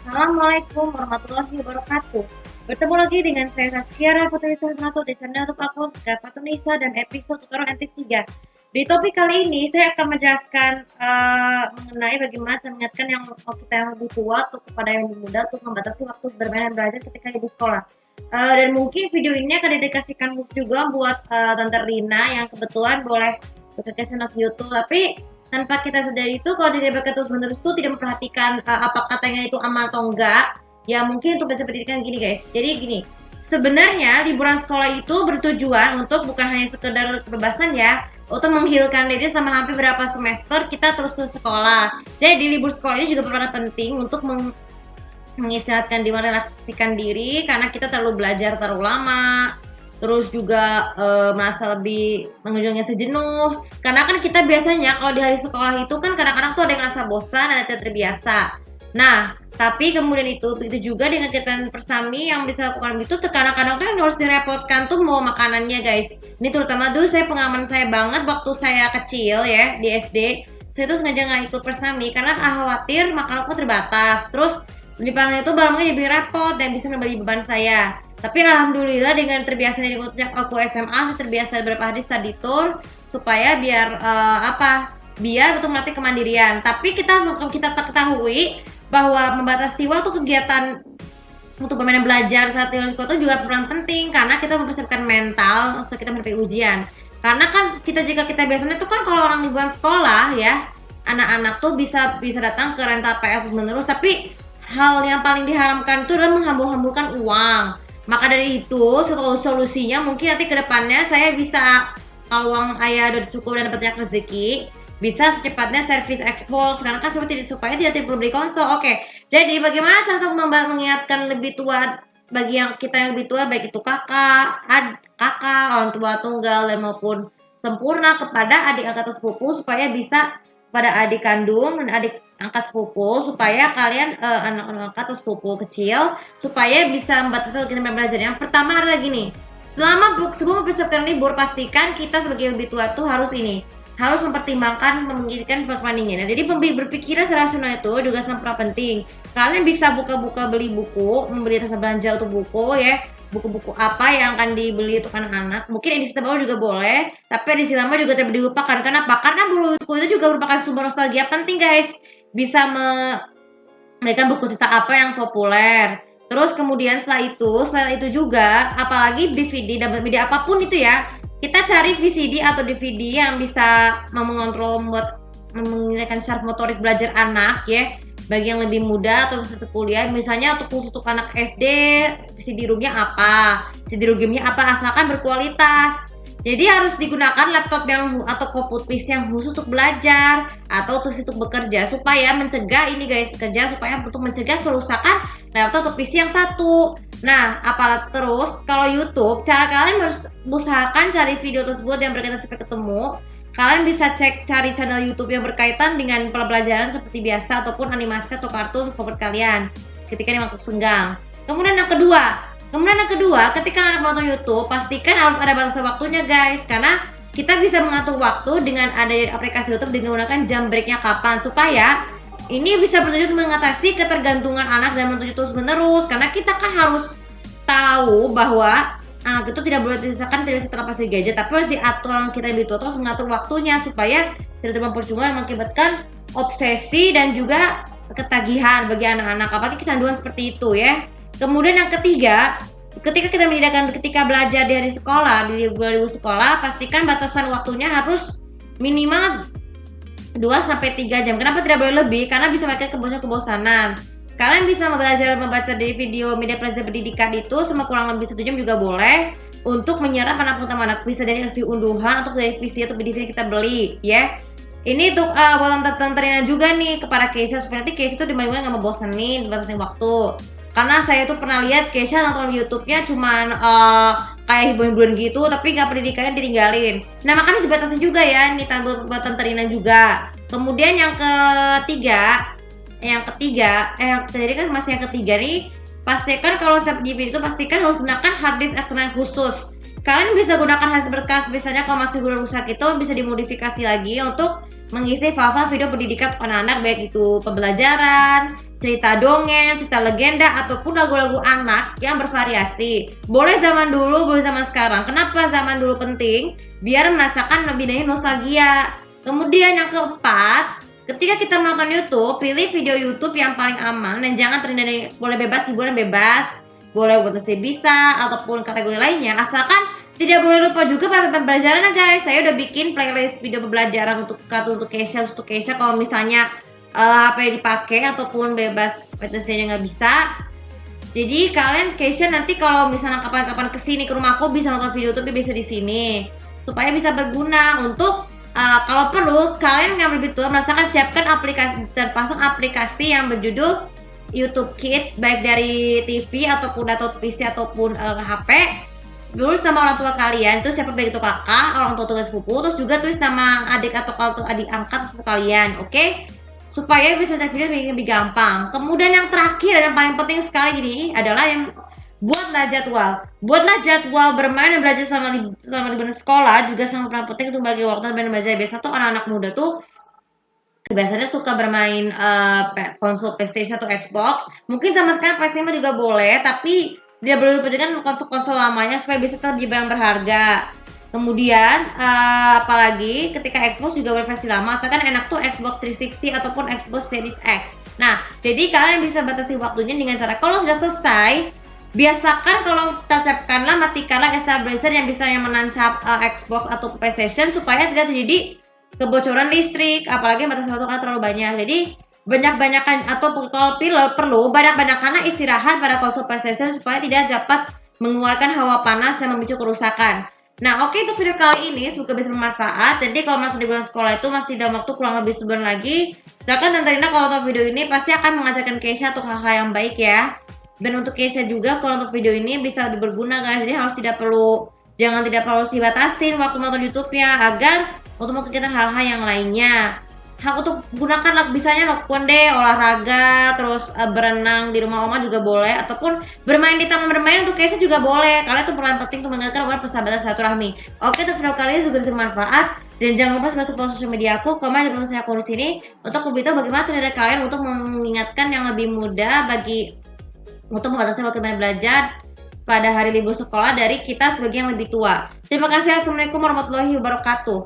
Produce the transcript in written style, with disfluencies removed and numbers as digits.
Assalamualaikum warahmatullahi wabarakatuh. Bertemu lagi dengan saya Saskia Putri Suharto di channel YouTube aku Fatunisa dan episode tutorial NTIPS 3. Di topik kali ini saya akan menjelaskan mengenai bagaimana cara mengingatkan kita yang lebih tua untuk kepada yang lebih muda untuk membatasi waktu bermain dan belajar ketika di sekolah. Dan mungkin video ini akan dedikasikan khusus juga buat Tante Rina yang kebetulan boleh bekerja channel YouTube, tapi tanpa kita sadari itu kalau dilakukan terus menerus tuh tidak memperhatikan apa katanya itu aman atau enggak, ya mungkin untuk belajar pendidikan gini guys. Jadi gini, sebenarnya liburan sekolah itu bertujuan untuk bukan hanya sekedar kebebasan ya, untuk menghilangkan diri sama hampir berapa semester kita terus sekolah. Jadi di libur sekolah ini juga berperan penting untuk mengistirahatkan diri, merelaksasikan diri karena kita terlalu belajar terlalu lama. Terus juga merasa lebih mengunjungi sejenuh karena kan kita biasanya kalau di hari sekolah itu kan kadang-kadang tuh ada yang merasa bosan, ada yang terbiasa. Nah, tapi kemudian itu juga dengan kegiatan persami yang bisa lakukan itu kadang-kadang tuh yang harus direpotkan tuh mau makanannya guys. Ini terutama dulu pengalaman saya banget waktu saya kecil ya di SD. Saya tuh sengaja nggak ikut persami karena khawatir makanan aku terbatas. Terus di panen itu barangnya jadi repot dan bisa menambah beban saya. Tapi alhamdulillah dengan terbiasa dari aku SMA, saya terbiasa beberapa hari study tour supaya biar biar untuk melatih kemandirian. Tapi kita ketahui bahwa membatasi waktu kegiatan untuk bermain dan belajar saat di sekolah itu juga peran penting karena kita mempersiapkan mental saat kita menghadapi ujian. Karena kan jika kita biasanya itu kan kalau orang liburan sekolah ya, anak-anak tuh bisa datang ke rental PS menerus, tapi hal yang paling diharamkan itu adalah menghambur-hamburkan uang. Maka dari itu, solusinya mungkin nanti ke depannya saya bisa, kalau uang ayah udah cukup dan dapat banyak rezeki, bisa secepatnya servis ekspos karena kan supaya tidak perlu beli konsol. Oke. Jadi bagaimana cara untuk mengingatkan lebih tua bagi kita yang lebih tua, baik itu kakak, orang tua tunggal dan maupun sempurna kepada adik angkat atau sepupu supaya bisa pada adik kandung dan adik angkat sepupu supaya kalian anak-anak angkat atau sepupu kecil supaya bisa membatasi kita belajar. Yang pertama adalah gini, sebelum mempersiapkan libur pastikan kita sebagai lebih tua tuh harus mempertimbangkan memikirkan perbandingan. Nah, jadi berpikir rasional itu juga sangat penting. Kalian bisa buka-buka beli buku, membeli tas belanja untuk buku ya. Buku-buku apa yang akan dibeli untuk anak-anak. Mungkin edisi terbaru juga boleh, tapi edisi lama juga tidak dilupakan. Kenapa? Karena buku itu juga merupakan sumber nostalgia penting guys. Bisa memberikan buku cerita apa yang populer. Terus kemudian setelah itu juga, apalagi DVD dan media apapun itu ya, kita cari VCD atau DVD yang bisa mengontrol mengingatkan syaraf motorik belajar anak ya. Bagi yang lebih muda atau bisa kuliah, misalnya khusus untuk anak SD, CD roomnya apa, CD roomnya apa, asalkan berkualitas. Jadi harus digunakan laptop atau komputer PC yang khusus untuk belajar atau untuk bekerja supaya mencegah untuk mencegah kerusakan laptop atau PC yang satu. Nah, terus kalau YouTube, cara kalian harus usahakan cari video tersebut yang berkaitan sampai ketemu. Kalian bisa cari channel YouTube yang berkaitan dengan pembelajaran seperti biasa ataupun animasi atau kartun favorit kalian ketika di waktu senggang. Kemudian yang kedua, ketika anak menonton YouTube, pastikan harus ada batasan waktunya guys, karena kita bisa mengatur waktu dengan ada aplikasi YouTube dengan menggunakan jam breaknya kapan supaya ini bisa bertujuan mengatasi ketergantungan anak dan menonton terus menerus, karena kita kan harus tahu bahwa anak itu tidak boleh tidak bisa terlepas dari gadget, tapi harus diatur kita lebih tua terus mengatur waktunya supaya tidak terlalu percuma yang mengakibatkan obsesi dan juga ketagihan bagi anak-anak, apalagi kecanduan seperti itu ya. Kemudian yang ketiga, ketika belajar di hari sekolah, di libur sekolah, pastikan batasan waktunya harus minimal 2-3 jam. Kenapa tidak boleh lebih? Karena bisa mengakibatkan kebosanan. Kalian bisa membaca dari video media pelajaran pendidikan itu kurang lebih 1 jam juga boleh untuk menyerap anak utama anak, bisa dari hasil unduhan atau dari visi atau DVD yang kita beli ya. Ini untuk buat tante juga nih kepada Keisha supaya nanti Keisha itu dimana nggak membosanin batasin waktu. Karena saya tuh pernah lihat Keisha nonton YouTube-nya cuman kayak hiburan gitu, tapi nggak pendidikannya ditinggalin. Nah makanya dibatasin juga ya, ini buat tante Rina juga. Kemudian yang ketiga nih, pastikan kalau setiap DVD itu pastikan harus gunakan hard disk eksternal khusus. Kalian bisa gunakan hard disk bekas, biasanya kalau masih belum rusak itu bisa dimodifikasi lagi untuk mengisi file-file video pendidikan anak-anak, baik itu pembelajaran, cerita dongeng, cerita legenda, ataupun lagu-lagu anak yang bervariasi. Boleh zaman dulu, boleh zaman sekarang. Kenapa zaman dulu penting? Biar merasakan lebih dari nostalgia. Kemudian yang keempat, ketika kita menonton YouTube, pilih video YouTube yang paling aman dan jangan terhindar. Boleh bebas, hiburan bebas, boleh buat bisa, ataupun kategori lainnya, asalkan tidak boleh lupa juga pada pembelajaran guys. Saya udah bikin playlist video pembelajaran untuk kartu untuk Keisha, kalau misalnya HP dipakai ataupun bebas PTC-nya nggak bisa. Jadi kalian Keisha nanti kalau misalnya kapan-kapan kesini ke rumahku bisa nonton video YouTube bisa di sini supaya bisa berguna untuk kalau perlu kalian yang lebih tua merasakan siapkan aplikasi terpasang aplikasi yang berjudul YouTube Kids baik dari TV ataupun atau PC ataupun HP. Tulis nama orang tua kalian, terus siapa baik itu kakak, orang tua sepupu, terus juga tulis nama adik atau kalau adik angkat sepupu kalian, oke? Supaya bisa cek video lebih gampang. Kemudian yang terakhir dan yang paling penting sekali ini adalah yang buatlah jadwal bermain dan belajar selama liburan sekolah juga sangat penting untuk bagi waktu dan belajar. Biasa tuh anak-anak muda tuh biasanya suka bermain konsol PlayStation atau Xbox. Mungkin sama sekarang PS5 juga boleh, tapi dia perlu diperhatikan konsol-konsol lamanya supaya bisa tetap barang berharga. Kemudian apalagi ketika Xbox juga berversi lama, asalkan enak tuh Xbox 360 ataupun Xbox Series X. Nah, jadi kalian bisa batasi waktunya dengan cara kalau sudah selesai, biasakan kalau tancapkanlah, matikanlah stabilizer yang bisa menancap Xbox atau PlayStation supaya tidak terjadi kebocoran listrik, apalagi batas waktu karena terlalu banyak. Jadi banyak-banyakan atau kalau perlu banyak-banyakanlah istirahat pada konsol PlayStation supaya tidak dapat mengeluarkan hawa panas yang memicu kerusakan. Nah, oke, untuk video kali ini semoga bisa bermanfaat. Jadi kalau masih di bulan sekolah itu masih dalam waktu kurang lebih sebulan lagi. Silakan Tante Rina kalau untuk video ini pasti akan mengajarkan Keisha untuk hal-hal yang baik ya. Dan untuk Keisha juga kalau untuk video ini bisa lebih berguna guys. Jadi harus tidak perlu dibatasin waktu nonton YouTube-nya agar untuk kegiatan hal-hal yang lainnya. Untuk gunakan bisanya lakukan deh olahraga, terus berenang di rumah oma juga boleh, ataupun bermain di taman bermain untuk Keisha juga boleh. Karena itu peran penting untuk meningkatkan hubungan persahabatan silaturahmi. Oke, untuk video kali ini juga bisa bermanfaat. Dan jangan lupa follow sosial media aku, komen dan saya aku di sini untuk memberitahu bagaimana cara kalian untuk mengingatkan yang lebih mudah untuk membatasi waktu belajar pada hari libur sekolah dari kita sebagai yang lebih tua. Terima kasih. Assalamualaikum warahmatullahi wabarakatuh.